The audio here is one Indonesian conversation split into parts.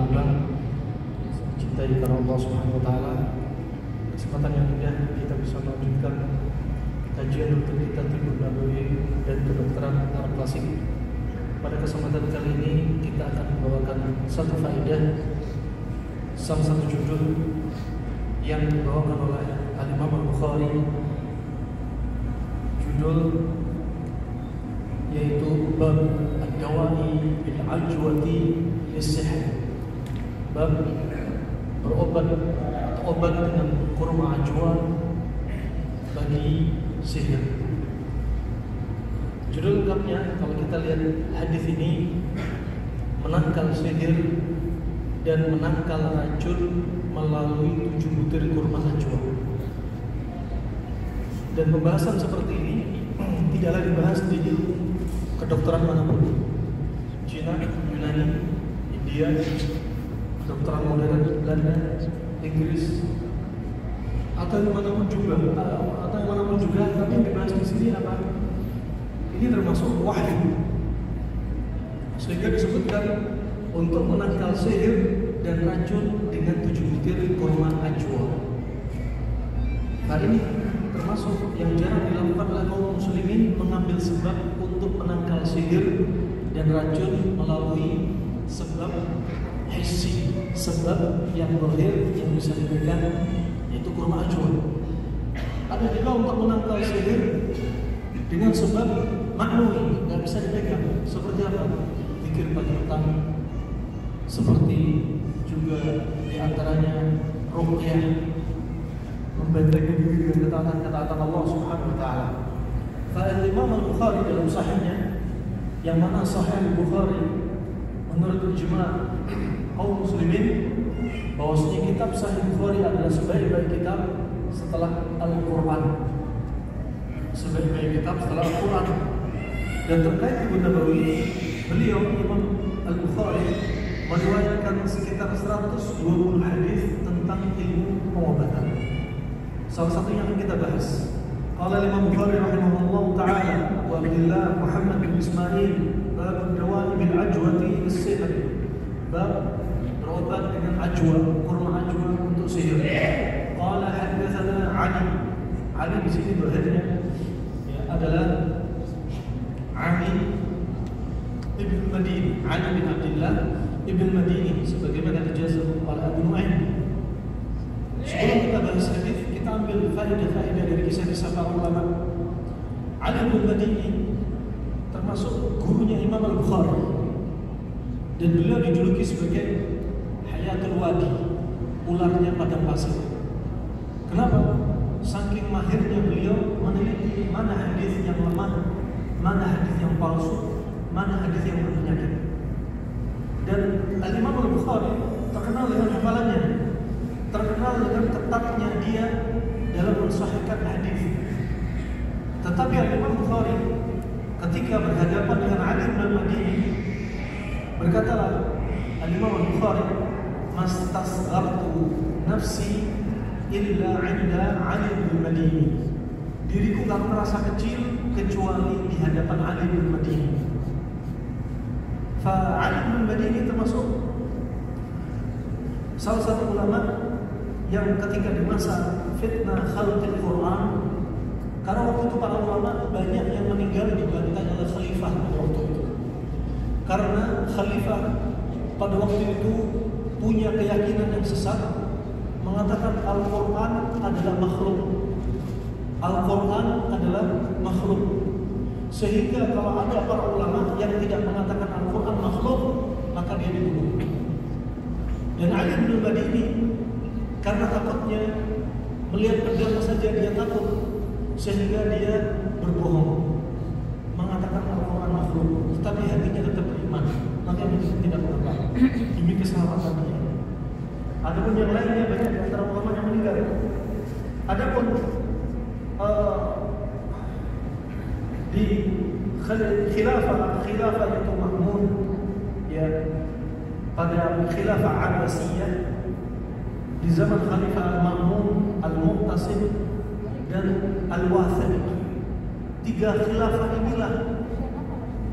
amal cintai karena Allah Subhanahu wa taala. Kesempatan yang indah kita bisa melanjutkan kajian untuk kita Tibbun Nabawi dan kedokteran Arab klasik. Pada kesempatan kali ini kita akan membawakan satu faedah, salah satu judul yang dibawakan oleh Al-Imam Al-Bukhari, judul yaitu bab ad-dawa'i bil ajwati lis-sihr, bab berobat atau obat dengan kurma ajwa bagi sihir. Judul lengkapnya kalau kita lihat hadis ini, menangkal sihir dan menangkal racun melalui 7 butir kurma ajwa. Dan pembahasan seperti ini tidaklah dibahas di kedokteran manapun, Cina, Yunani, India, kedokteran modern, Belanda, Inggris, atau yang manapun juga, tapi yang dibahas di sini apa? Ini termasuk wahyu, sehingga disebutkan untuk menangkal sihir dan racun dengan 7 butir kurma ajwa. Hal ini termasuk yang jarang dilakukan oleh kaum muslimin, mengambil sebab untuk menangkal sihir dan racun melalui sebab hissi, sebab yang zahir yang bisa diberikan, yaitu kurma ajwa. Ada juga untuk menangkal sihir dengan sebab maknawi, nggak bisa dipegang. Seperti apa? Zikir pagi petang, seperti juga diantaranya ruqyah, membentengi diri dari ketaatan Allah Subhanahu wa taala. Imam Al-Bukhari dalam sahihnya, yang mana Sahih Al-Bukhari menurut ijma' kaum muslimin bahwasanya kitab Sahih Bukhari adalah sebaik-baik kitab setelah Al-Qur'an. Sebaik-baik kitab setelah Al-Qur'an. Dan terkait Tibbun Nabawi, beliau Imam Al-Bukhari meriwayatkan sekitar 120 hadis tentang ilmu pengobatan. Salah satu yang akan kita bahas. Qala Imam Bukhari rahimahullah ta'ala wa Abdullah Muhammad bin Ismail bab dawa'i bil ajwati lis-sihr. Bab berobat dengan ajwa, kurma ajwa untuk sihir. Qala haddatsana Ali. Ali di sini dohirnya adalah Ali ibn Madini, Ali bin Abdullah ibn Madini, sebagaimana dijazam oleh Abu Nu'aim. Sebelum kita bahas hadis, kita ambil faedah-faedah dari kisah-kisah para ulama. Ali bin Madini termasuk gurunya Imam Al-Bukhari, dan beliau dijuluki sebagai Hayatul Wadi, ularnya padang pasir. Kenapa? Saking mahirnya beliau meneliti mana hadis yang lemah, mana hadis yang palsu, mana hadis yang berpenyakit. Dan Al-Imam Al-Bukhari terkenal dengan hafalannya, terkenal dengan ketatnya dia dalam mensahihkan hadis. Tetapi Al-Imam Bukhari ketika berhadapan dengan Ali bin Madini, berkatalah Al-Imam Bukhari, mastasghartu nafsi illa 'inda Ali bin Madini. Diriku tak merasa kecil kecuali di hadapan Ali bin Madini. Ali bin Madini termasuk salah satu ulama yang ketika di masa fitnah khalqil Quran, karena waktu itu para ulama banyak yang meninggal dibantai oleh khalifah pada waktu itu. Karena khalifah pada waktu itu punya keyakinan yang sesat, mengatakan Al-Quran adalah makhluk. Al-Quran adalah makhluk. Sehingga kalau ada para ulama yang tidak mengatakan Al-Quran makhluk, maka dia dibunuh. Dan Ali bin Madini karena takutnya melihat pedang saja dia takut, sehingga dia berbohong, mengatakan Al-Quran makhluk, tetapi hatinya tetap beriman, maka dia tidak mengapa demi keselamatan dia. Adapun yang lainnya banyak di antara ulama yang meninggal. Adapun di khilafah itu Ma'mun, ya, pada khilafah Abbasiyah di zaman Khalifah Al-Ma'mun, Al-Muqtasim dan Al-Wathiq. 3 khilafah inilah,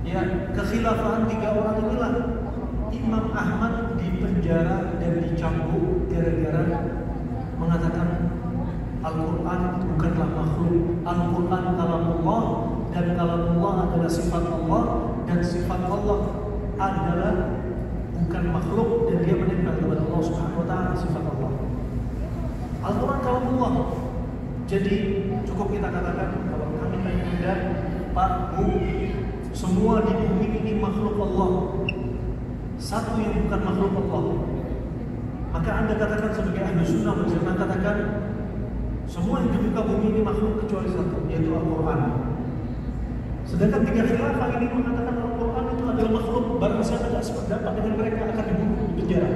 ya, kekhilafahan 3 orang inilah Imam Ahmad dipenjara dan dicambuk gara-gara mengatakan Al-Quran bukanlah makhluk. Al-Quran kalamullah, dan kalamullah adalah sifat Allah, dan sifat Allah adalah bukan makhluk, dan dia menempel kepada Allah Subhanahu wa taala sifat Allah. Al-Quran kalamullah. Jadi cukup kita katakan kalau kami tanya Anda, Pak, Bu, semua di bumi ini makhluk Allah. Satu yang bukan makhluk Allah. Maka Anda katakan sebagai ahli sunnah wal jamaah, katakan semua yang di muka bumi ini makhluk kecuali satu, yaitu Al-Quran. Sedangkan tiga khilafah ini mengatakan Al-Quran itu adalah makhluk, barang siapa tidak sependapat dengan mereka akan dibunuh, dipenjara.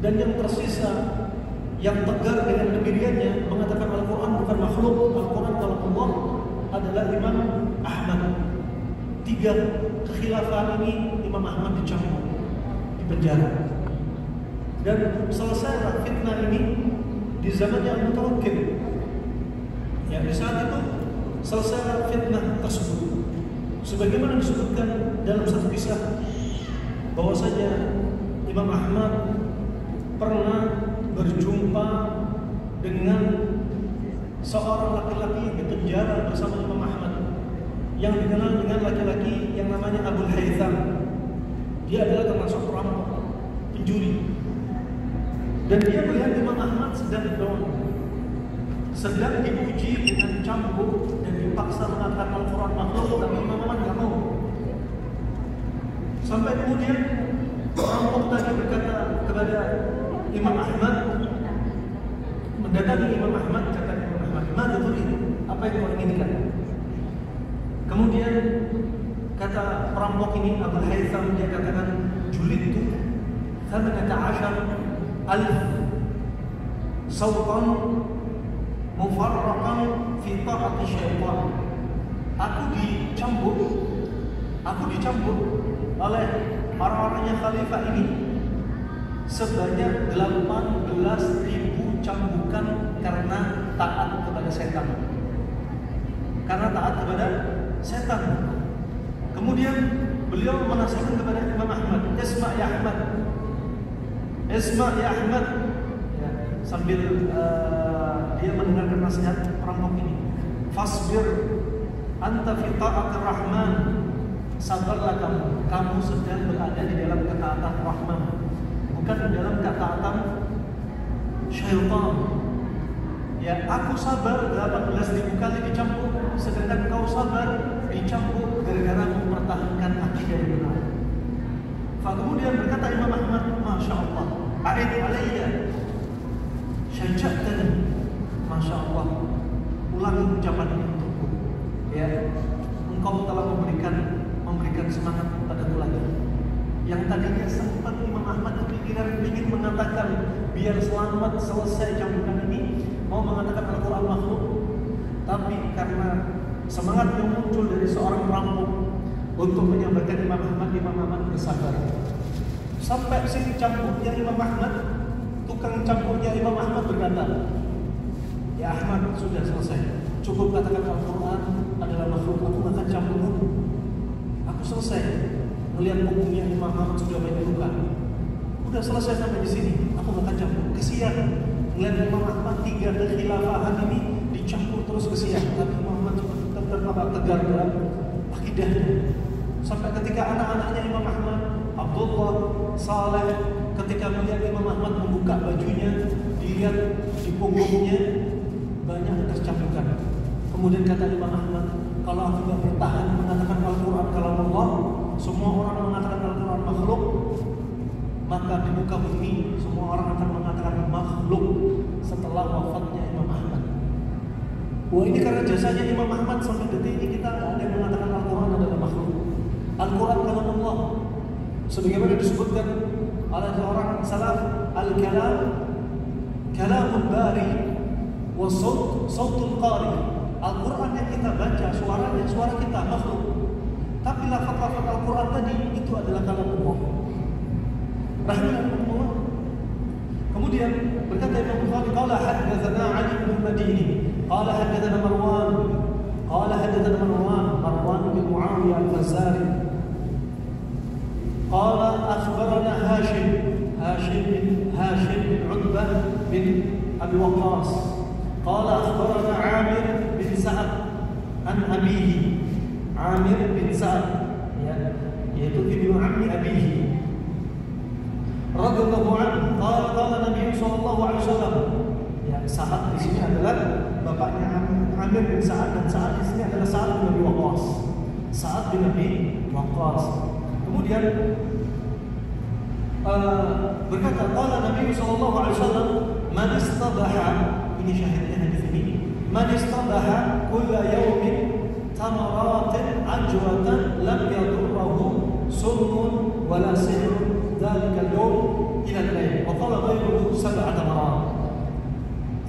Dan yang tersisa, yang tegar dengan pendiriannya mengatakan Al-Quran bukan makhluk, Al-Quran kalau Allah adalah Imam Ahmad. Tiga kekhilafan ini Imam Ahmad dicambuk, dipenjara. Dan selesai fitnah ini di zamannya Abu Tawakkil. Ya, di saat itu selesai fitnah tersebut. Sebagaimana disebutkan dalam satu kisah bahwasanya Imam Ahmad pernah berjumpa dengan seorang laki-laki yang dipenjara bersama Imam Ahmad, yang dikenal dengan laki-laki yang namanya Abul Haytham. Dia adalah termasuk perampok, pencuri. Dan dia melihat Imam Ahmad sedang down, sedang diuji dengan cambuk dan dipaksa mengatakan Al-Quran makhluk, tapi Imam Ahmad tidak mau. Sampai kemudian perampok tadi berkata kepada Imam Ahmad, mendatangi Imam Ahmad, kata Imam Ahmad, "Mada turid? Apa yang kau inginkan?" Kemudian kata perampok ini, Abul Haytham, dia katakan, "Julidtu 18 alif sautan mufarraqan fi ta'ati syaitan." Aku dicambuk oleh orang-orangnya khalifah ini sebanyak 18.000 cambukan karena taat kepada setan. Kemudian beliau menasihatkan kepada Imam Ahmad, "Isma' ya Ahmad. Isma' ya Ahmad." Ya, sambil dia mendengarkan nasihat perampok ini. "Fasbir anta fi ta'atir Rahman." Sabarlah kamu sedang berada di dalam ketaatan Rahman, bukan di dalam ketaatan syaitan. Ya, aku sabar 18.000 kali dicambuk, sedangkan kau sabar dicambuk gara-gara mempertahankan akidah yang benar. Kemudian berkata Imam Ahmad, "Masya Allah, a'id alayya syaja'tani." Masya Allah, ulangi ucapan ini untukku. Ya, engkau telah memberikan semangat padaku lagi. Yang tadinya sempat Imam Ahmad kepikiran ingin mengatakan biar selamat selesai cambukan ini, mau mengatakan Al-Quran makhluk, tapi karena semangat yang muncul dari seorang perampok untuk menyampaikan Imam Ahmad bersabar. Sampai sini cambuknya Imam Ahmad, tukang cambuknya Imam Ahmad berkata, "Ya Ahmad, sudah selesai. Cukup katakan Al-Quran adalah makhluk, aku akan cambuk. Aku selesai melihat punggungnya Imam Ahmad sudah banyak luka. Udah selesai sampai di sini, aku akan cambuk. Kesian melihat Imam Ahmad tiga kekhilafahan ini dicampur terus, kesian. Tapi Imam Ahmad tetap tegar dalam akidahnya. Sampai ketika anak-anaknya Imam Ahmad, Abdullah, Saleh, ketika melihat Imam Ahmad membuka bajunya, dilihat di punggungnya banyak tercambukan. Kemudian kata Imam Ahmad, kalau aku tidak bertahan mengatakan Al-Quran kalamullah, semua orang mengatakan Al-Quran makhluk, maka di muka bumi semua orang akan mengatakan makhluk setelah wafatnya Imam Ahmad. Wah, ini karena jasanya Imam Ahmad sampai detik ini kita tidak ada yang mengatakan Al-Quran adalah makhluk. Al-Quran kalamullah, sebagaimana disebutkan oleh seorang salaf, al-kalam kalamul bari wa sautul qari. Al-Quran yang kita baca, suaranya suara kita makhluk, tapi lafaz-lafaz Al-Quran tadi itu adalah kalamullah. Rahimahullah. Kemudian berkata Imam Bukhari, qala haddatsana Ali bin Madini, qala haddatsana Marwan bin Muawiyah al-Fazari, qala akhbarana Hashim bin Abi Waqqas qala akhbarana Amir bin Sa'ad an abihi. Amir bin Sa'ad, ya, yaitu ibnu ammi abihi, radhiyallahu anhu qala Nabi sallallahu alaihi wasallam. Ya, Sa'ad di sini adalah bapaknya Amir bin Sa'ad, dan Sa'ad di sini adalah Sa'ad bin Abi Waqqas. Sa'ad bin Abi Waqqas. Kemudian berkata qala Nabi sallallahu alaihi wasallam, man istabaha, ini syahidnya hadis ini, man istabaha kulla yawmin tamaratin ajwatan lam yadurruhu summun wala sihrun dhalika al-yawm ila al-layl wa qala ghayruhu sab'a tamarat.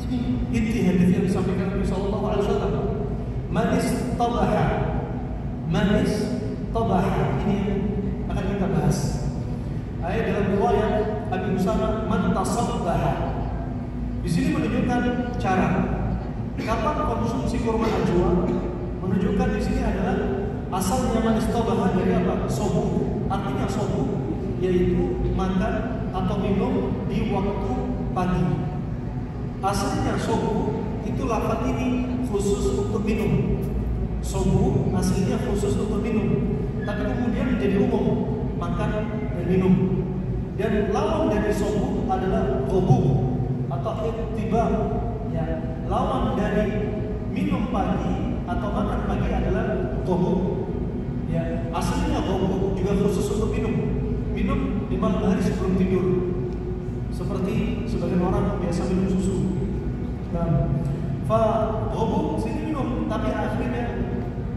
Ini inti hadis yang disampaikan Nabi sallallahu alaihi wasallam. Man istabaha, ini akan kita bahas. Ayat dalam riwayat Abi Usama man tasabbaha. Di sini menunjukkan cara kapan konsumsi kurma ajwa. Menunjukkan di sini adalah asalnya man istabaha dari apa? Subuh. Artinya subuh yaitu makan atau minum di waktu pagi. Asalnya subuh itu lafaz ini khusus untuk minum. Subuh aslinya khusus untuk minum, tapi kemudian menjadi umum makan dan minum. Dan lawan dari subuh adalah ghubuh atau ittiba. Ya, lawan dari minum pagi atau makan pagi adalah ghubuh. Ya, aslinya ghubuh juga khusus untuk minum. Minum di malam hari sebelum tidur. Seperti sebagian orang biasa minum susu. Nah, ghubuh sini minum, tapi akhirnya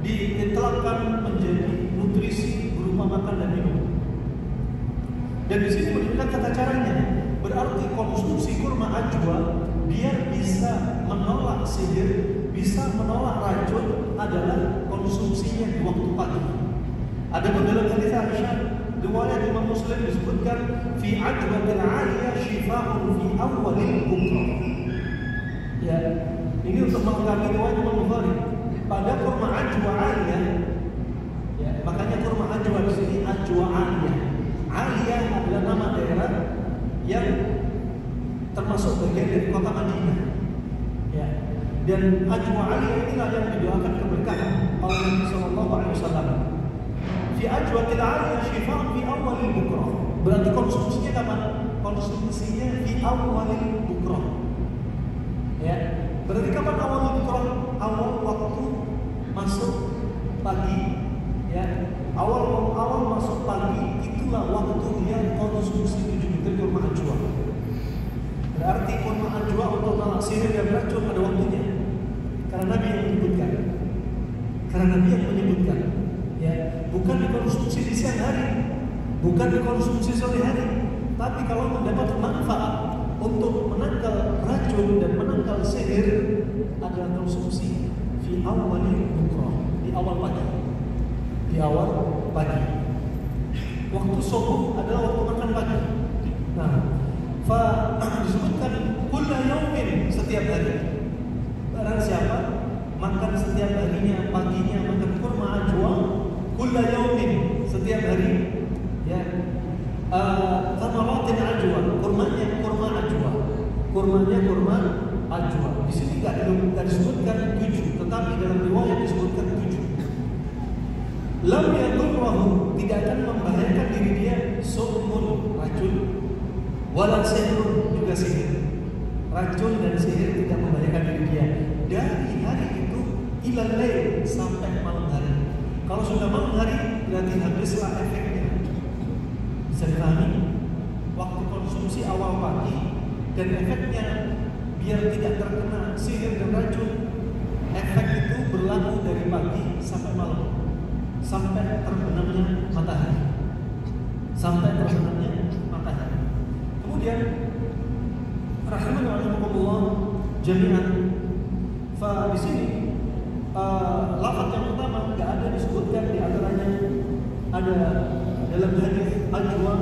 diterapkan menjadi nutrisi berupa makan dan minum. Dan di sini menunjukkan tata caranya. Berarti konsumsi kurma ajwa biar bisa menolak sihir, bisa menolak racun adalah konsumsinya di waktu pagi. Ada dalam hadis Aisyah, riwayat Imam Muslim disebutkan fi ajwatil 'aliyah shifaa'un fi awwalil bukrah. Ya, ini untuk melengkapi riwayat Imam Bukhari. Pada kurma ajwa 'aliyah, ya, makanya kurma ajwa di sini ajwa 'aliyah. 'Aliyah adalah nama daerah yang termasuk bagian dari kota Madinah. Ya. Dan ajwa 'aliyah inilah yang didoakan keberkahan oleh Nabi sallallahu alaihi wasallam. Fi ajwatil 'aliyah shifaa'un fi awwalil bukrah. Berarti konsumsinya kapan? Konsumsinya di awalil bukrah. Ya. Berarti kapan awalil bukrah? Awal waktu masuk pagi. Ya. Awal masuk pagi itulah waktu dia konsumsi 7 liter kurma ajwa. Berarti kurma ajwa untuk nolak sihir dan racun pada waktunya. Karena Nabi yang menyebutkan. Ya, bukan dikonsumsi di siang hari, bukan dikonsumsi sore hari, tapi kalau mendapat manfaat untuk menangkal racun dan menangkal sihir adalah konsumsi di awalil bukrah, di awal pagi. Waktu subuh adalah waktu makan pagi. Nah, disebutkan kulla yaumin, setiap hari. Barang siapa makan setiap harinya, paginya makan kurma ajwa, kulla yaumin, setiap hari, ya, tamaratin ajwa, kurmanya kurma ajwa. Di sini tidak disebutkan 7, tetapi dalam riwayat disebutkan 7. Lam yadurruhu, tidak akan membahayakan diri dia, summun, racun, wala sihrun, juga sihir. Racun dan sihir tidak membahayakan diri dia dari hari itu ilal lail, sampai malam hari. Kalau sudah malam hari berarti habislah efeknya. Bisa dipahami? Waktu konsumsi awal pagi dan efeknya biar tidak terkena sihir dan racun. Efek itu berlaku dari pagi sampai malam, sampai terbenamnya matahari. Kemudian rahimani wa rahimakumullah jami'an. Di sini lafaz yang utama tidak ada disebutkan, di antaranya ada dalam hadis ajwa,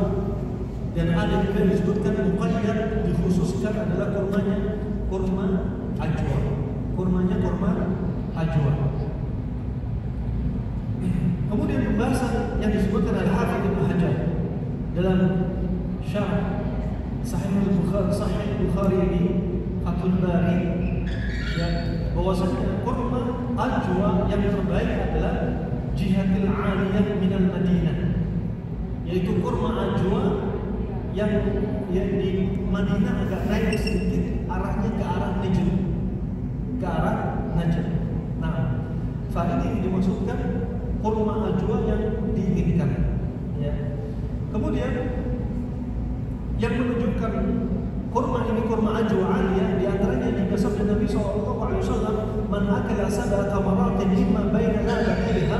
dan ada juga disebutkan muqayyad, dikhususkan adalah kurma ajwa. Kurmanya kurma ajwa. Kemudian pembahasan yang disebutkan oleh Hafidz Ibnu Hajar dalam syarah Sahih Bukhari ini Fathul Bari ya, bahwasanya kurma ajwa yang terbaik adalah jihadil aliyah minal Madinah, yaitu kurma ajwa yang di Madinah agak naik sedikit, arahnya ke arah Najd, ke arah Najd. Nah, saat ini dimaksudkan kurma ajwa yang diinginkan ya. Kemudian yang menunjukkan kurma ini kurma ajwa aliyah, di antaranya juga sabda Nabi SAW, man akala sab'a tamaratin mimma baina labatayha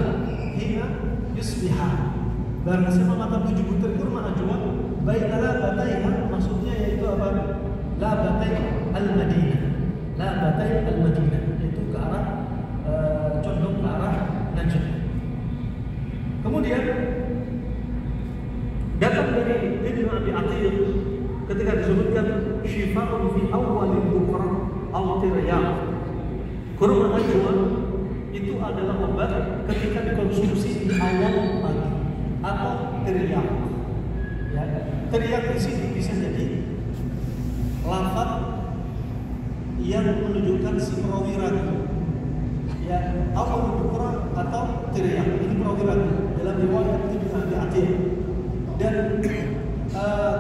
hina yusbiha. Barang siapa makan 7 butir kurma ajwa baina labatayha, maksudnya yaitu apa? Labatay al-Madinah. Labatay al-Madinah itu ke arah condong ke arah Najd. Kemudian datang dari Ibnu Abi Athiq ketika disebutkan syifa'un fi awwalil bukra aw tiryaq. Kurma ajwa itu adalah obat ketika dikonsumsi di awal pagi atau tiryaq. Ya, tiryaq di sini bisa jadi lafaz yang menunjukkan si perawi ragu. Ya, awal bukra atau tiryaq ini perawi ragu dalam riwayat Ibnu Abi Athiq. Dan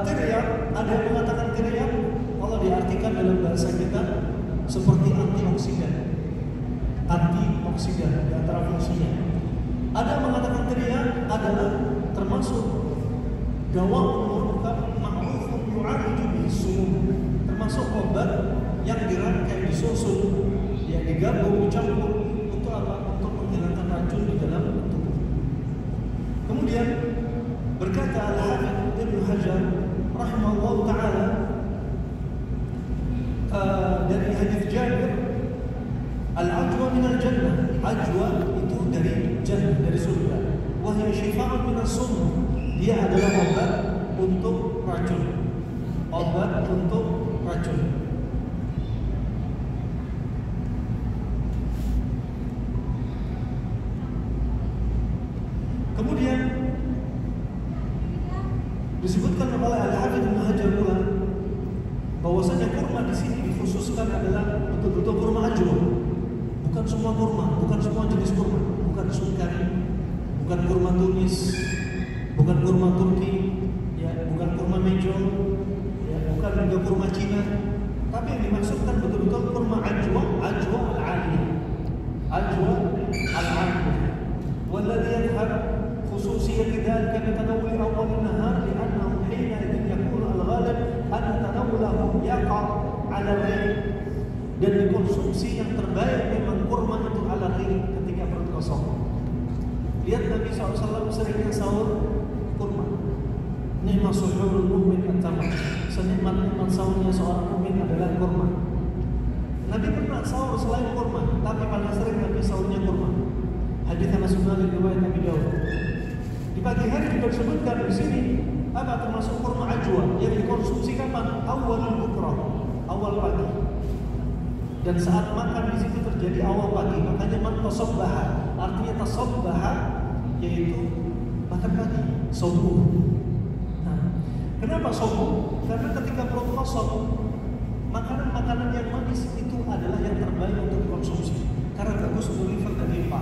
tiryaq, ada yang mengatakan tiryaq kalau diartikan dalam bahasa kita seperti antioksidan di antara fungsinya. Ada yang mengatakan tiryaq adalah termasuk dawa'un ma'rufun yu'aliju bis-sumum, termasuk obat yang dirangkai, disusun, yang digabung, dicampur untuk apa? Untuk menghilangkan racun di dalam tubuh. Kemudian berkata Al-Hafidz Ibnu Hajar rahimahullah ta'ala dari hadis Jabir, al-ajwa minal jannah, ajwa itu dari jannah, dari surga, wa hiya shifa'un minas sum, dia adalah obat untuk racun, obat untuk racun. Kemudian disebutkan oleh Al-Hafidz Ibnu Hajar pula bahwasanya kurma di sini dikhususkan adalah betul-betul kurma ajwa, bukan semua kurma, bukan semua jenis kurma, bukan sukari, bukan kurma Tunis, bukan kurma Turki, ya, bukan kurma Mejol, ya, bukan juga kurma Cina, tapi yang dimaksudkan betul-betul kurma ajwa al-aliyah, ajwa al-aliyah. Walladhi yadhhar khususiyat dzalika bi tanawwul awwal an-nahar li'annahu hina idin yakunu al-ghalib an tanawwulahu yaqa 'ala al-ghayb, dan dikonsumsi yang terbaik memang kurma itu ala ghayb ketika perut kosong. Lihat Nabi SAW seringnya sahur kurma. Nikmat suhurul mu'min at-tamar, senikmat-nikmat sahurnya seorang mukmin adalah kurma. Nabi pernah sahur selain kurma, tapi paling sering Nabi sahurnya kurma. Hadis Anas bin Malik riwayat Nabi Dawud. Di pagi hari juga disebutkan di sini apa termasuk kurma ajwa yang dikonsumsi kapan? Awalul bukra, awal pagi. Dan saat makan di situ terjadi awal pagi, makanya man tasabbaha, artinya tasabbaha yaitu makan pagi, subuh. Nah, kenapa subuh? Karena ketika perut kosong, makanan-makanan yang manis itu adalah yang terbaik untuk dikonsumsi. Karena bagus untuk liver dan limpa,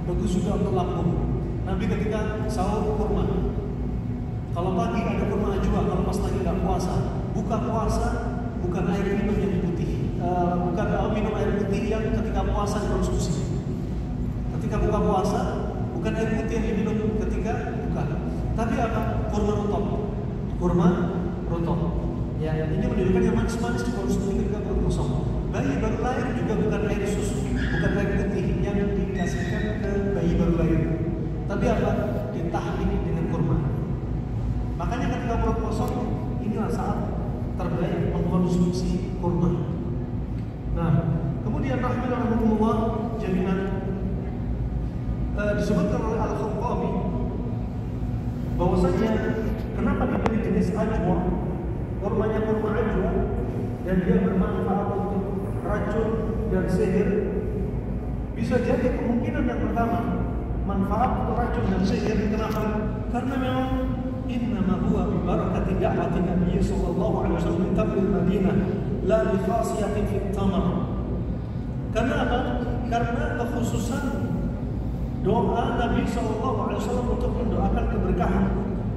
bagus juga untuk lambung. Nabi ketika sahur kurma, kalau pagi ada kurma ajwa, kalau pas lagi nggak puasa, buka puasa bukan air minum yang putih, bukan minum air putih yang ketika puasa dikonsumsi. Ketika buka puasa bukan air putih yang diminum ketika buka, tapi apa? Kurma rutop, kurma rutop. Ya, ini menunjukkan yang manis-manis dikonsumsi ketika perut kosong. Bayi baru lahir juga bukan air susu, bukan air putih yang dikasihkan ke bayi baru lahir, tapi apa? Ditahnik dengan kurma. Makanya ketika perut kosong, inilah saat terbaik mengkonsumsi kurma. Nah, kemudian rahimahullah jaminan disebutkan oleh Al-Khattabi bahwasanya kenapa dipilih jenis ajwa, kurmanya kurma ajwa, dan dia bermanfaat untuk racun dan sihir. Bisa jadi kemungkinan yang pertama manfaat untuk racun dan sihir. Kenapa? Karena memang innama huwa bi barakati da'wati Nabi sallallahu alaihi wasallam di tamril Madinah la bi khasiyatin fit tamar. Karena apa? Karena kekhususan doa Nabi sallallahu alaihi wasallam untuk mendoakan keberkahan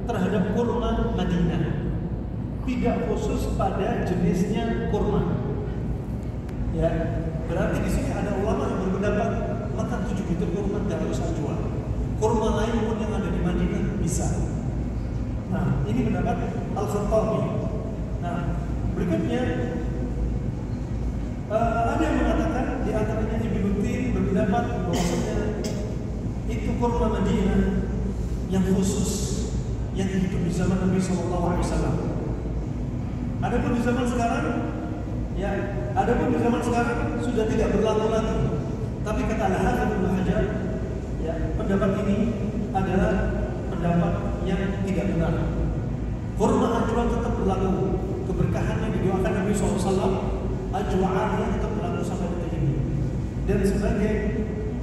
terhadap kurma Madinah. Tidak khusus pada jenisnya kurma. Ya, berarti di sini ada ulama yang berpendapat makan 7 butir kurma tidak usah jual. Kurma lain pun yang ada di Madinah bisa. Nah, ini pendapat Al-Khattabi. Nah, berikutnya ada yang mengatakan di antaranya Ibnu Tin berpendapat bahwasanya itu kurma Madinah yang khusus yang hidup di zaman Nabi Sallallahu Alaihi Wasallam. Adapun di zaman sekarang, ya, adapun di zaman sekarang sudah tidak berlaku lagi. Tapi kata Al-Hafidz Ibnu Hajar, ya, pendapat ini adalah pendapat yang tidak benar. Kurma ajwa tetap berlaku, keberkahan yang didoakan Nabi SAW, ajwa yang tetap berlaku sampai detik ini. Dan sebagai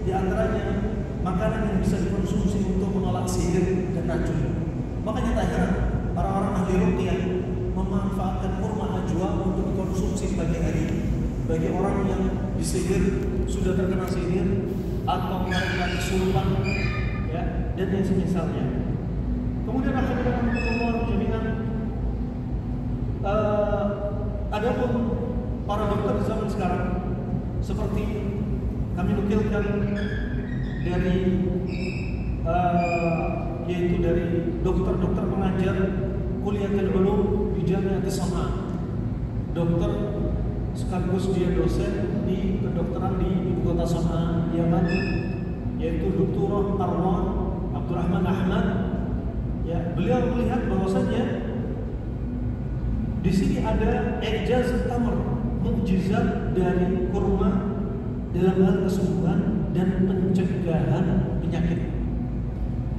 di antaranya makanan yang bisa dikonsumsi untuk menolak sihir dan racun. Makanya tak heran orang-orang ahli ruqyah memanfaatkan kurma ajwa untuk dikonsumsi pagi hari bagi orang yang disihir, sudah terkena sihir atau mereka kesurupan, ya, dan yang semisalnya. Kemudian alhamdulillah jami'an, adapun para dokter di zaman sekarang seperti kami nukilkan dari yaitu dari dokter-dokter pengajar Kuliatul Ulum di Jami'atis Sana'a, dokter sekaligus dia dosen di kedokteran di ibu kota Sana'a, Yaman, yaitu Dr. Arwan Abdurrahman Ahmad. Ya, beliau melihat bahwasanya di sini ada ijaz tamr, mukjizat dari kurma dalam hal kesembuhan dan pencegahan penyakit.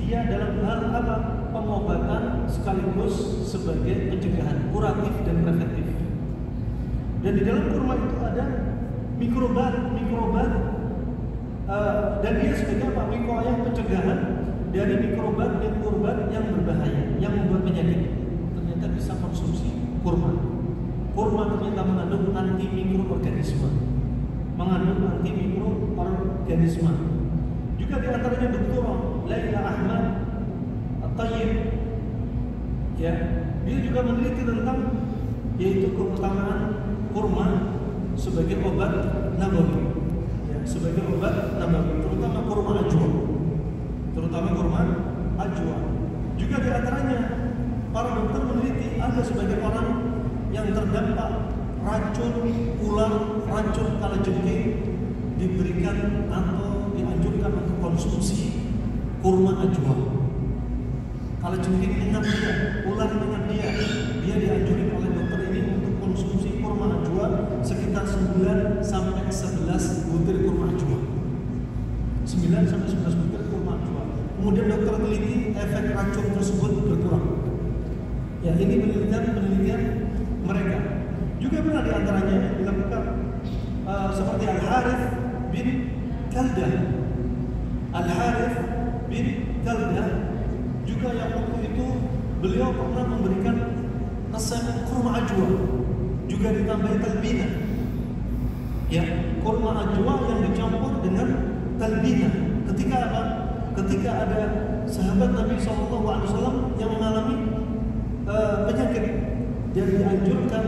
Dia dalam hal apa? Pengobatan sekaligus sebagai pencegahan, kuratif dan preventif. Dan di dalam kurma itu ada mikrobat, dan dia sebagai apa? Mikroayam pencegahan dari mikrobat dan kurban yang berbahaya, yang membuat penyakit. Ternyata bisa konsumsi kurma. Kurma ternyata mengandung antimikroorganisme, Juga di antaranya Dr. Laila Ahmad At-Tayyib, ya, dia juga meneliti tentang yaitu keutamaan kurma sebagai obat nabawi, ya, sebagai obat nabawi, terutama kurma ajwa. Juga di antaranya para dokter meneliti ada sebagian orang yang terdampak racun ular, racun kalajengking, diberikan atau dianjurkan untuk konsumsi kurma ajwa. Kalajengking ingat dia, ular ingat dia dianjurkan oleh dokter ini untuk konsumsi kurma ajwa sekitar 9 sampai 11 butir kurma ajwa. 9 sampai 11 butir kurma ajwa. Kemudian dokter teliti efek racun tersebut berkurang. Ya, ini penelitian mereka. Juga pernah di antaranya dilakukan seperti Al-Harith bin Kaldah. Al-Harith bin Kaldah juga yang waktu itu beliau pernah memberikan resep kurma ajwa, juga ditambahi talbinah. Ya, kurma ajwa yang dicampur dengan talbinah. Ketika apa? Ketika ada sahabat Nabi SAW yang mengalami penyakit, dan dianjurkan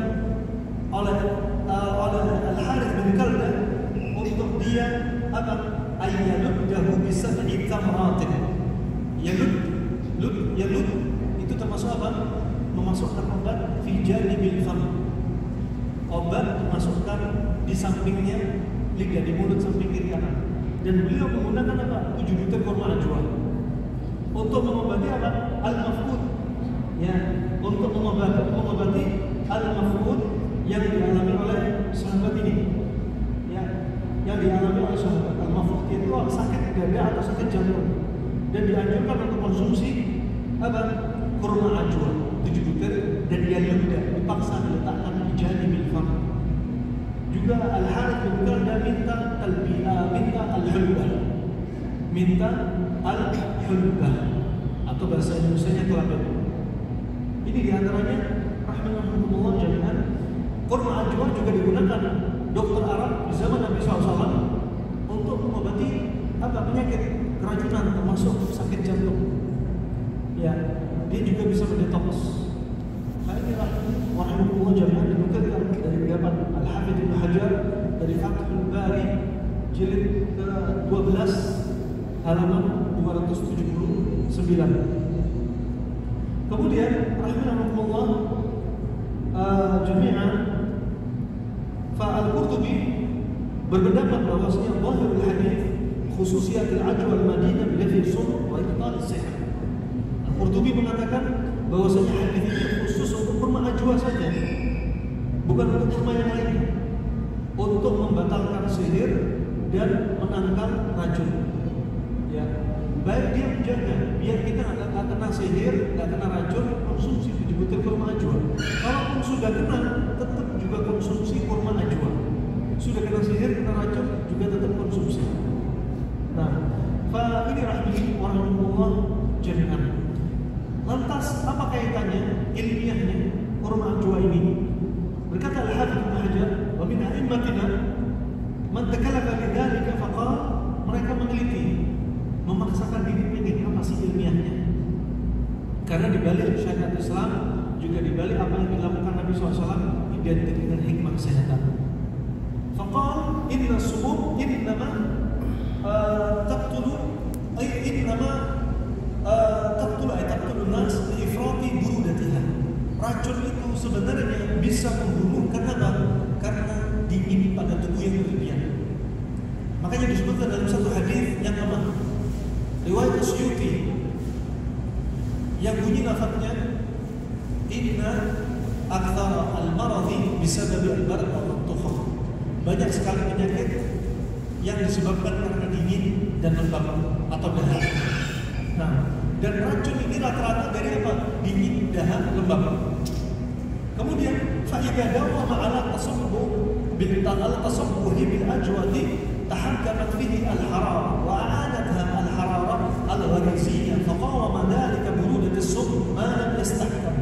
oleh Al-Harith bin Kaldah untuk dia apa? Ayyaluddahu bisab'i tamratin. Yalud itu termasuk apa? Memasukkan obat fi janibil fam. Obat dimasukkan di sampingnya lidah, di mulut samping kiri kanan. Dan beliau menggunakan apa? 7 butir kurma ajwa untuk mengobati apa? Al-mafqud. Ya, untuk mengobati al-mafqud yang dialami oleh sahabat ini. Ya, yang dialami oleh sahabat al-mafqud itu sakit dada atau sakit jantung, dan dianjurkan untuk konsumsi apa? Kurma ajwa 7 butir, dan dia dipaksa diletakkan di janibil fam. Juga Al-Harith bin Kaldah minta al-hulbah atau bahasa Indonesianya teladan. Ini diantaranya rahimahumullah jami'an, kurma ajwa juga digunakan dokter Arab di zaman Nabi SAW untuk mengobati penyakit keracunan termasuk sakit jantung. Ya, dia juga bisa mendetoks. Ini rahimahumullah jami'an dinukilkan dari pendapat Al-Hafidz Ibnu Hajar dari Fathul Bari jilid ke-12 halaman 279. Kemudian rahimahumullah jami'an Al-Qurtubi berpendapat bahwasanya zahirul hadis khususiyatul ajwa al-Madinah bil sun wa iqtal as-sihr. Al-Qurtubi mengatakan bahwasanya hadis ini khusus untuk kurma ajwa saja, bukan untuk kurma yang lain, untuk membatalkan sihir dan menangkal racun. Ya, baik dia menjaga biar kita nggak kena sihir, nggak kena racun, konsumsi 7 butir kurma ajwa. Kalaupun sudah kena, tetap juga konsumsi kurma ajwa. Sudah kena sihir, kena racun, juga tetap konsumsi. Nah, ini rahimahumullah jami'an. Lantas apa kaitannya ilmiahnya kurma ajwa ini? Berkata Al-Hafidz Ibnu Hajar, wa min a'immatina man takallama bidzalika faqala, mereka meneliti, memaksakan diri ingin apa sih ilmiahnya. Karena di balik syariat Islam, juga di balik apa yang dilakukan Nabi SAW identik dengan hikmah kesehatan. Faqala inna sumum innama taqtulu nas li ifrati burudatiha. Racun itu sebenarnya bisa membunuh karena apa? Karena dingin pada tubuh yang berlebihan. Makanya disebutkan dalam satu hadis yang lemah, riwayat Asyuti, yang bunyi lafadznya inna aktsara al-maradhi bisababi al-barad wal-tuhur. Banyak sekali penyakit yang disebabkan karena dingin dan lembab atau dahak. Nah, dan racun ini rata-rata dari apa? Dingin, dahak, lembab. Kemudian fa'idha dawama ala tasabbuhi bil ajwadi tahakkamat fihi al-hararah wa a'adatha al-hararah al-ghariziyah faqawama dhalika burudat as-sum ma lam yastahkam.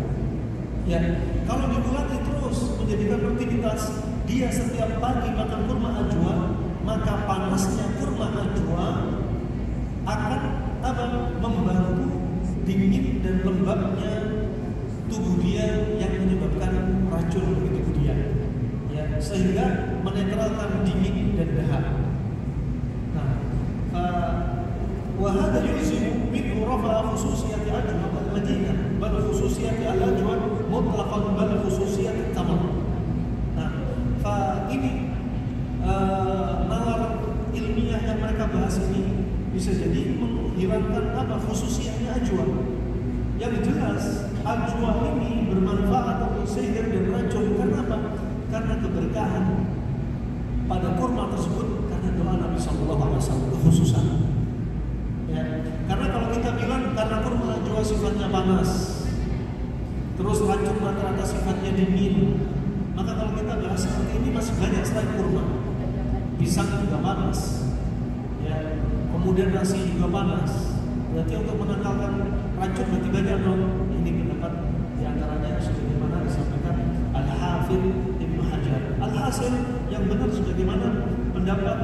Ya, kalau diulangi terus menjadikan rutinitas, dia setiap pagi makan kurma ajwa, maka panasnya kurma ajwa akan membantu dingin dan lembabnya tubuh dia yang menyebabkan racun begitu dia, ya, sehingga menetralkan dingin dan dahak. Nah, wa hadha yulzimu min rafa khususiyati ajwa al-Madinah bal khususiyati al-ajwa mutlaqan bal khususiyati tamam. Nah, ini nalar ilmiah yang mereka bahas ini bisa jadi menghilangkan khususiyatnya ajwa. Yang jelas ajwa ini bermanfaat untuk sihir dan racun karena apa? Karena keberkahan pada kurma tersebut, karena doa Nabi SAW kekhususan. Ya, karena kalau kita bilang karena kurma ajwa sifatnya panas, terus racun rata-rata sifatnya dingin, maka kalau kita bahas seperti ini masih banyak selain kurma. Pisang juga panas, ya, kemudian nasi juga panas. Berarti untuk menangkalkan racun berarti banyak dong. Ini pendapat diantaranya sebagaimana disampaikan Al-Hafidz Ibnu Hajar. Al-hasil yang benar sebagaimana pendapat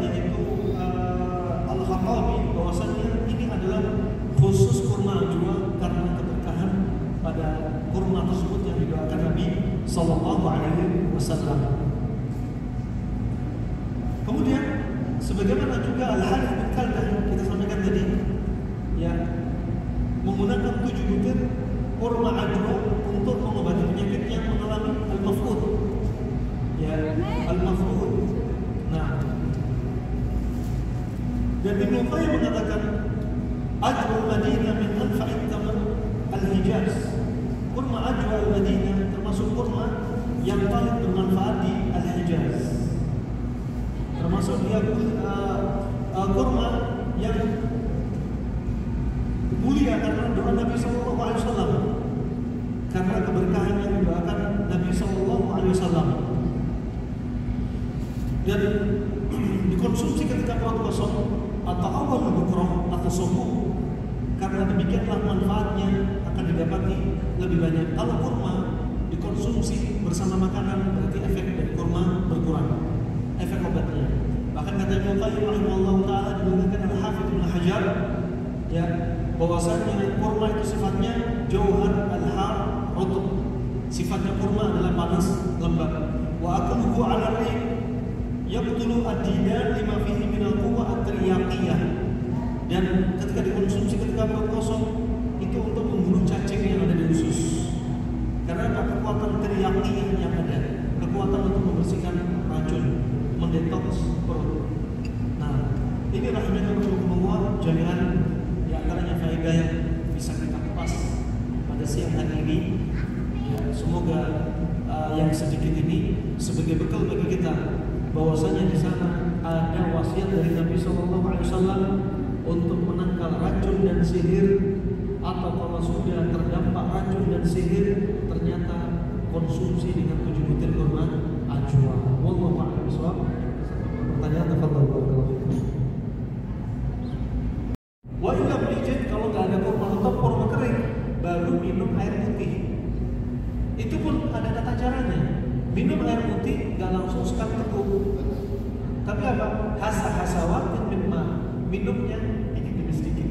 yaitu Al-Khattabi, bahwasanya ini adalah khusus kurma ajwa karena keberkahan pada kurma tersebut yang didoakan Nabi Sallallahu Alaihi Wasallam. Kemudian sebagaimana juga Al-Harith bin Kaldah kita sampaikan tadi, ya, menggunakan 7 butir kurma ajwa untuk mengobati penyakit yang mengalami al-maf'ud, ya, al-maf'ud. Nah, dan Ibnu Qayyim mengatakan ajwa al-Madinah min anfa'it tamar al-Hijaz. Kurma ajwa al-Madinah termasuk kurma yang paling bermanfaat di Al-Hijaz. Termasuk dia kurma yang mulia karena doa Nabi SAW, karena keberkahan yang didoakan Nabi SAW, dan dikonsumsi ketika perut kosong atau awal bukrah atau subuh. Karena demikianlah manfaatnya akan didapati lebih banyak. Kalau kurma dikonsumsi bersama makanan, berarti efek dari kurma berkurang, efek obatnya. Bahkan kata Ibnu Qayyim rahimahullah taala, diberikan Al-Hafidz Ibnu Hajar, ya, bahwasanya kurma itu sifatnya jauhar al-har rutub. Sifatnya kurma adalah panas, lembab. Wa akluhu 'ala ar-riq yaqtulu ad-didan lima fihi min al-quwwa at-tiryaqiyah. Dan ketika dikonsumsi ketika perut kosong itu untuk membunuh cacing yang ada di usus. Karena ada kekuatan tiryaqiyah yang ada, kekuatan untuk membersihkan racun, mendetoks perut. Nah, ini rahimahullah jami'an di antaranya faedah yang bisa kita kupas pada siang hari ini. Ya, semoga yang sedikit ini sebagai bekal bagi kita, bahwasanya di sana ada wasiat dari Nabi SAW untuk menangkal racun dan sihir, atau kalau sudah terdampak racun dan sihir ternyata konsumsi dengan 7 butir kurma ajwa. Wallahu a'lam bishawab. Pertanyaan tafadhol. Wa illa bijid, kalau nggak ada kurma atau kurma kering, baru minum air putih. Itu pun ada tata caranya. Minum air putih nggak langsung sekali teguk, tapi apa? Hasa-hasawatin mimma, minumnya dikit demi sedikit.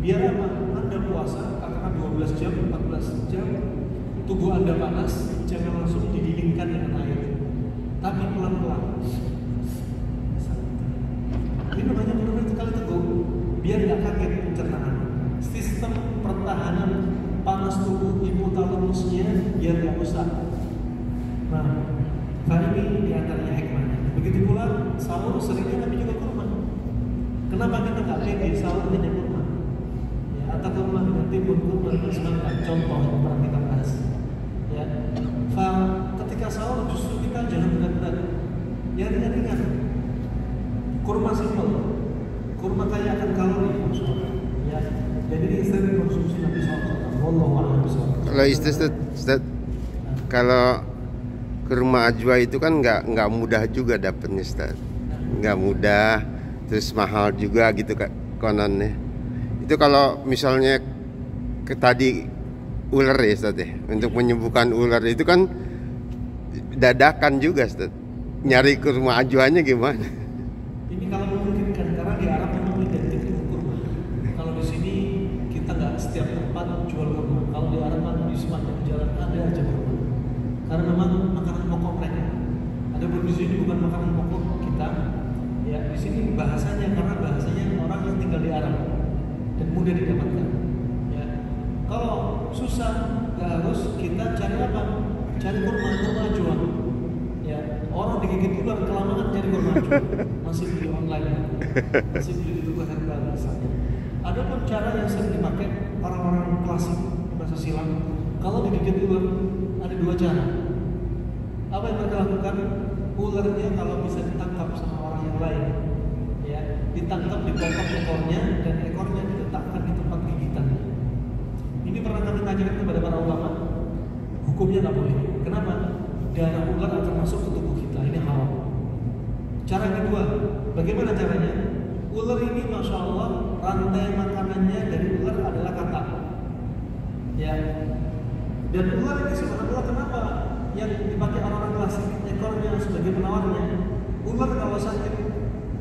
Biar apa? Anda puasa, katakan 12 jam, 14 jam, tubuh Anda panas, jangan langsung didinginkan dengan air, tapi pelan-pelan. Ini namanya minum sekali teguk, biar nggak kaget pencernaan. Sistem pertahanan panas tubuh hipotalamusnya biar nggak rusak. Nah, ini diantaranya hikmahnya. Begitu pula sahur seringnya Nabi juga kurma. Kenapa kita nggak pede sahur hanya kurma? Ya, atau kurma dengan timun, kurma dengan semangka. Contoh yang pernah kita bahas. Ya, ketika sahur justru kita jangan berat-berat. Ya, ringan-ringan. Kurma simpel, kurma kaya akan kalori. Ya, jadi ini sering konsumsi Nabi SAW. Wallahu a'lam bishawab. Kalau Ustaz, kalau kurma ajwa itu kan nggak mudah juga dapatnya, Ustaz. Nggak mudah, terus mahal juga gitu kononnya. Itu kalau misalnya tadi ular ya, Ustaz ya, untuk menyembuhkan ular itu kan dadakan juga, Ustaz. Nyari kurma ajwanya gimana? Ini kalau memungkinkan, karena di Arab memang identik dengan kurma. Kalau di sini kita nggak setiap tempat jual kurma. Kalau di Arab kan di sepanjang jalan ada aja kurma. Karena memang makanan pokok mereka. Ada pun di sini bukan makanan pokok kita. Ya, di sini bahasanya, karena bahasanya orang yang tinggal di Arab dan mudah didapatkan. Ya, kalau susah nggak harus kita cari apa? Cari kurma ajwa. Ya, orang digigit ular kelamaan cari kurma ajwa. Masih beli online, masih beli di toko herbal misalnya. Ada pun cara yang sering dipakai orang-orang klasik bahasa silam. Kalau digigit ular ada 2 cara. Apa yang mereka lakukan? Ularnya kalau bisa ditangkap sama orang yang lain, ya, ditangkap, dipotong ekornya, dan ekornya diletakkan di tempat gigitan. Ini pernah kami tanyakan kepada para ulama. Hukumnya nggak boleh. Kenapa? Darah ular akan masuk ke tubuh kita. Ini haram. Cara kedua, bagaimana caranya? Ular ini, masya Allah, rantai makanannya dari ular adalah katak. Ya. Dan ular ini sebenarnya kenapa yang dipakai orang-orang klasik ekornya sebagai penawarnya? Ular kalau sakit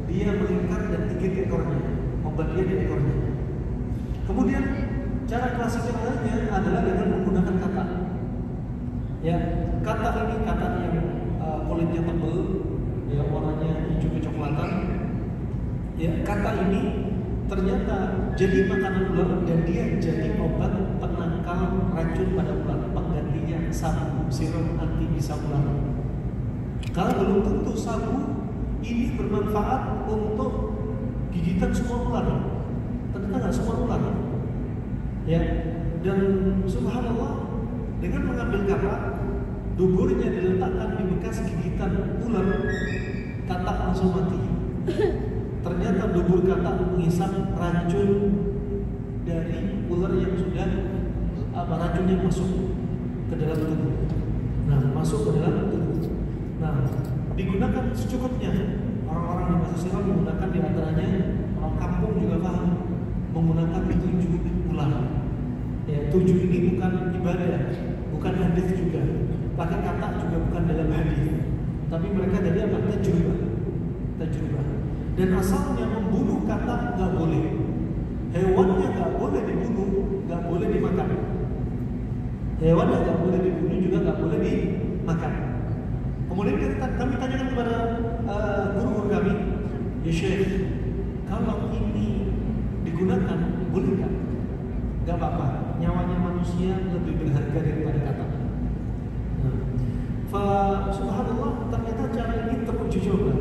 dia melingkar dan gigit ekornya, obat dia di ekornya. Kemudian cara klasik yang lainnya adalah dengan menggunakan katak. Ya, katak ini katak yang kulitnya tebal, ya, warnanya hijau kecoklatan. Ya, katak ini ternyata jadi makanan ular dan dia jadi obat penangkal racun pada ular, penggantinya sabu, sirup anti bisa ular. Kalau belum tentu sabu ini bermanfaat untuk gigitan semua ular, ternyata nggak semua ular. Ya, dan subhanallah, dengan mengambil katak, duburnya diletakkan di bekas gigitan ular, katak langsung mati. Ternyata dubur katak mengisap racun dari ular yang sudah racunnya masuk ke dalam tubuh. Nah, masuk ke dalam tubuh. Nah, digunakan secukupnya. Orang-orang di masa silam menggunakan, diantaranya orang kampung juga paham, menggunakan 7 bulan ular. Ya, 7 ini bukan ibadah, bukan hadis juga. Pakai kata juga bukan dalam hadis. Tapi mereka dari apa? Tajrubah. Dan asalnya membunuh kata nggak boleh. Hewannya nggak boleh dibunuh, nggak boleh dimakan. Hewannya nggak boleh dibunuh juga nggak boleh dimakan. Kemudian kami tanyakan kepada guru-guru kami, ya Syekh, kalau ini digunakan boleh nggak? Nggak apa-apa. Nyawanya manusia lebih berharga daripada kata. Subhanallah, ternyata cara ini teruji coba.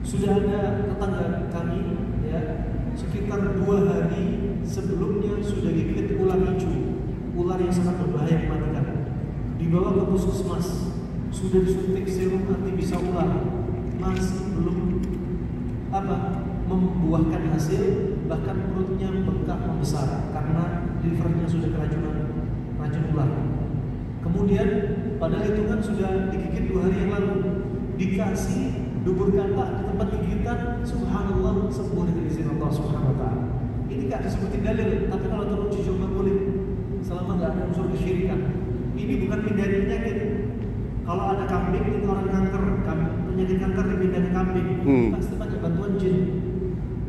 Sudah ada tetangga kami, ya, sekitar 2 hari sebelumnya sudah digigit ular hijau, ular yang sangat berbahaya mematikan. Dibawa ke puskesmas, sudah disuntik serum anti bisa ular, masih belum membuahkan hasil, bahkan perutnya bengkak membesar karena livernya sudah keracunan racun ular. Kemudian pada hitungan sudah digigit 2 hari yang lalu, dikasih dubur kata di tempat gigitan, subhanallah, sembuh dengan izin Allah Subhanahu wa taala. Ini enggak disebutin dalil, tapi kalau teruji coba boleh selama enggak ada unsur kesyirikan. Ini bukan pindahin penyakit. Kalau ada kambing itu orang kanker, penyakit kanker dipindah ke kambing, pasti pakai bantuan jin.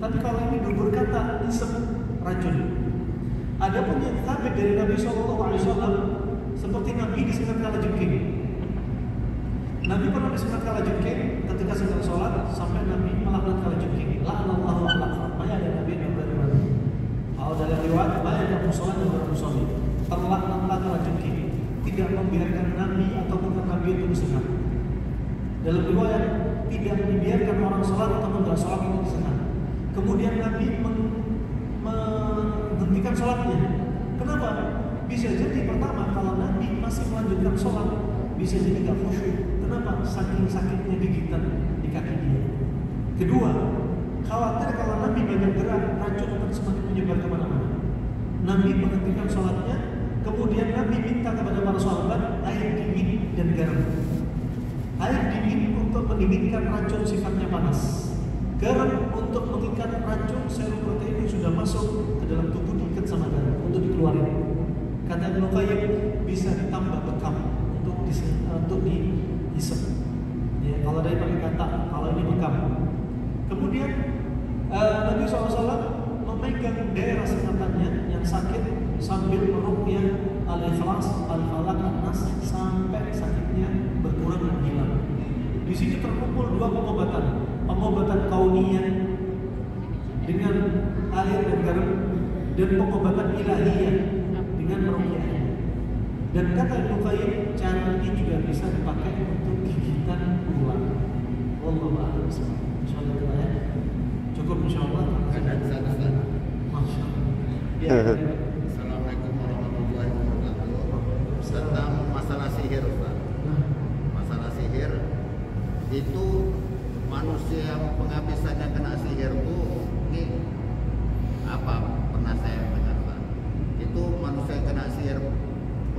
Tapi kalau ini dubur kata, isep racun. Adapun yang sabit dari Nabi SAW, seperti Nabi disunat kalajengking. Nabi pernah disunat kalajengking ketika sedang sholat sampai Nabi melaknat kalajengking. La'anallahu al-aqrab. Banyak ada Nabi yang dari kalau dalam riwayat banyak yang musola dan bermusola. Terlaknatlah kalajengking. Tidak membiarkan Nabi ataupun Nabi itu disunat. Dalam riwayat tidak dibiarkan orang sholat ataupun tidak sholat itu disunat. Kemudian Nabi menghentikan sholatnya. Kenapa? Bisa jadi pertama kalau Nabi masih melanjutkan sholat, bisa jadi nggak khusyuk. Kenapa? Saking sakitnya gigitan di kaki dia. Kedua, khawatir kalau Nabi banyak gerak, racun akan semakin menyebar kemana-mana. Nabi menghentikan sholatnya, kemudian Nabi minta kepada para sahabat air dingin dan garam. Air dingin untuk mendinginkan racun sifatnya panas. Garam untuk mengikat racun serum protein yang sudah masuk ke dalam tubuh diikat sama garam untuk dikeluarkan. Kata Ibnu Qayyim bisa ditambah bekam untuk dihisap. Ya, kalau dari pakai kata, kalau ini bekam. Kemudian Nabi SAW memegang daerah sekatannya yang sakit sambil meruqyah al-ikhlas, al-falaq, an-nas sampai sakitnya berkurang dan hilang. Di sini terkumpul 2 pengobatan kauniyah dengan air dan garam, dan pengobatan ilahiyah dengan meruqyah. Dan kata Ibnu Qayyim, cara ini juga bisa dipakai untuk gigitan ular. Wallahu a'lam bishawab. Insyaallah kita ya. Cukup insyaallah. Masya Allah. Ya. Assalamualaikum warahmatullahi wabarakatuh. Tentang masalah sihir, Ustaz. Masalah sihir itu manusia yang penghabisannya kena sihir itu ini apa? Pernah saya dengar, Pak. Itu manusia yang kena sihir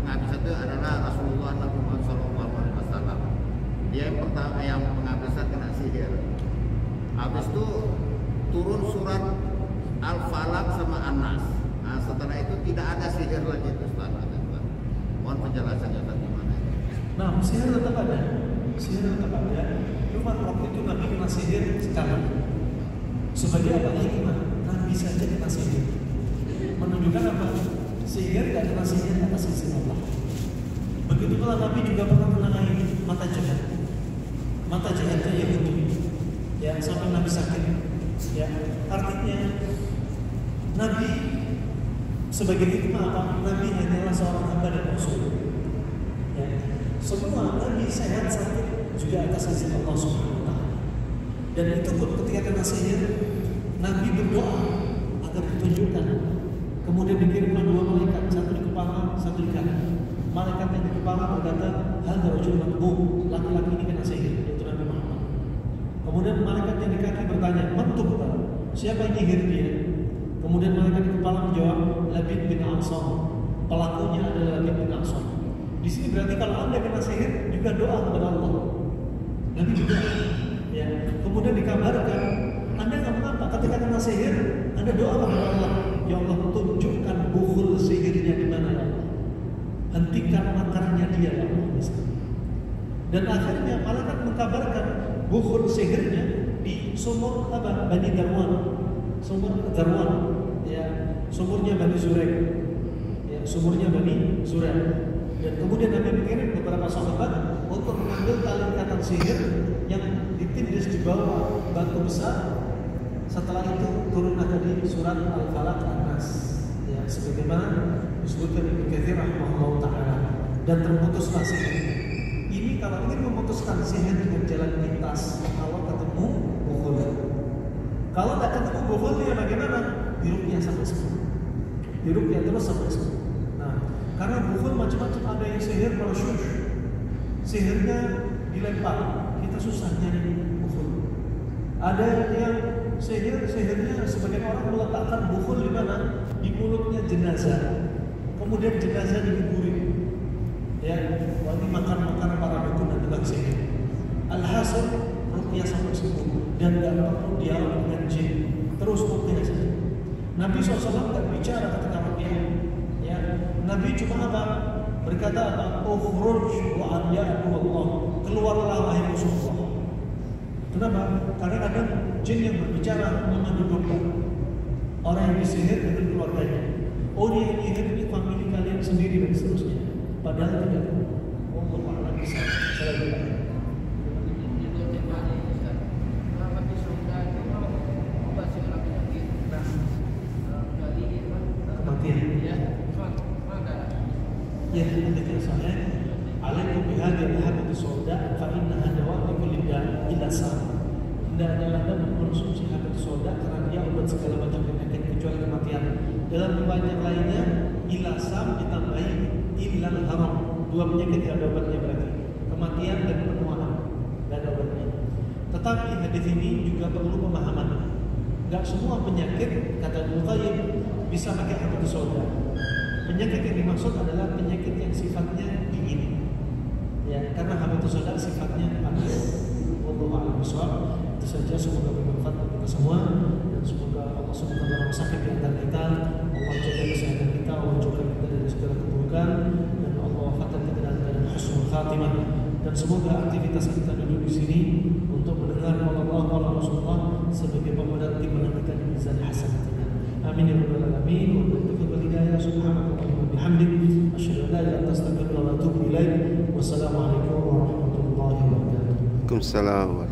penghabisan itu adalah Rasulullah Nabi Muhammad SAW. Dia yang pertama yang penghabisan kena sihir. Habis itu turun surat Al-Falaq sama An-Nas. Nah, setelah itu tidak ada sihir lagi, Ustaz. Mohon penjelasannya bagaimana. Nah, sihir tetap ada. Cuma waktu itu Nabi kena sihir sekali. Sebagai apa? Hikmah. Nabi saja kena sihir. Menunjukkan apa? Sihir tidak kena sihir atas izin Allah. Begitu pula Nabi juga pernah kena air mata jahat. Mata jahatnya Yahudi. Ya, sampai Nabi sakit. Ya, artinya Nabi sebagai hikmah apa? Nabi hanyalah seorang hamba dan rasul. Ya, semua Nabi sehat sakit juga atas izin Allah Subhanahu wa taala. Dan itu pun ketika kena sihir, Nabi berdoa agar ditunjukkan. Kemudian dikirimkan 2 malaikat, satu di kepala, satu di kaki. Malaikat yang di kepala berkata, "Hadza rajulun matbub." Laki-laki ini kena sihir, yaitu Nabi Muhammad. Kemudian malaikat yang di kaki bertanya, "Matbub, siapa yang nyihir dia?" Kemudian malaikat di kepala menjawab, "Labid bin A'sam." Pelakunya adalah Labid bin A'sam. Di sini berarti kalau Anda kena sihir juga doa kepada Allah. Nabi juga. Ya. Kemudian dikabarkan, Anda nggak mengapa ketika kena sihir, Anda doa kepada Allah. ya Allah tunjukkan bukhul sihirnya di mana ya Allah. Hentikan makarnya dia ya Allah. Dan akhirnya malaikat mengkabarkan bukhul sihirnya di sumur apa? Bani Darwan. Sumur Darwan, ya, sumurnya Bani Zuraik. Ya, sumurnya Bani Zuraik. Dan kemudian Nabi mengirim beberapa sahabat untuk mengambil tali ikatan sihir yang ditindis di bawah batu besar. Setelah itu turunlah tadi surat Al-Falaq An-Nas, ya, sebagaimana disebutkan Ibnu Katsir rahimahullah taala, dan terputuslah sihir. Ini kalau ingin memutuskan sihir dengan jalan pintas, kalau ketemu bukhul. Kalau tidak ketemu bukhulnya bagaimana? Diruqyah sampai sembuh. Diruqyah terus sampai sembuh. Nah, karena bukhul macam-macam, ada yang sihir parasyush, sihirnya dilempar, kita susah nyari bukhul. Ada yang sihirnya sebagian orang meletakkan bukhul di mana? Di mulutnya jenazah. Kemudian jenazah dikuburi. Ya, ini makan para dukun dan tukang sihir. Alhasil ruqyah sampai sembuh dan tidak perlu dialog dengan jin. Terus ruqyah saja. Nabi SAW tidak bicara ketika ruqyah. Ya, Nabi cuma apa? Berkata apa? Ukhruj wa adya'u Allah. Keluarlah wahai musuh Allah. Kenapa? Karena kadang jin yang berbicara mengadu domba orang yang disihir dengan keluarganya. Oh, dia nyihir ini famili kalian sendiri dan seterusnya. Padahal tidak. Allah Ta'ala bisa. Salah juga. Kematian. Ya, dikir sahih. Alaikum bihadil habati soda, fa innaha dawa likulli da' illa sam. Hendaknya Anda mengkonsumsi habati soda karena dia obat segala macam penyakit kecuali kematian. Dalam riwayat yang lainnya, illa sam ditambahi illal haram. Dua penyakit yang ada obatnya berarti kematian dan penuaan, tidak ada obatnya. Tetapi hadis ini juga perlu pemahaman. Enggak semua penyakit, kata Ibnu Qayyim, bisa pakai habati soda. Penyakit yang dimaksud adalah penyakit yang sifatnya dingin. Ya, karena habati soda sifatnya panas. Wallahu a'lam bishawab. Itu saja, semoga bermanfaat bagi kita semua dan semoga Allah Subhanahu wa taala sakit di antara kita, Allah jaga kesehatan kita, Allah jauhkan kita dari segala keburukan, dan Allah wafatkan kita dalam keadaan husnul khatimah. Dan semoga aktivitas kita duduk di sini untuk mendengar Allah Rasulullah sebagai pemerat timbangan kita di mizan hasanatina. Amin ya rabbal alamin. Wa taufiq wal hidayah. Subhanakallahumma bihamdik, asyhadu an la ilaha illa anta, astaghfiruka wa atubu ilaik. Wassalamu alaikum warahmatullahi wabarakatuh. Waalaikumsalam.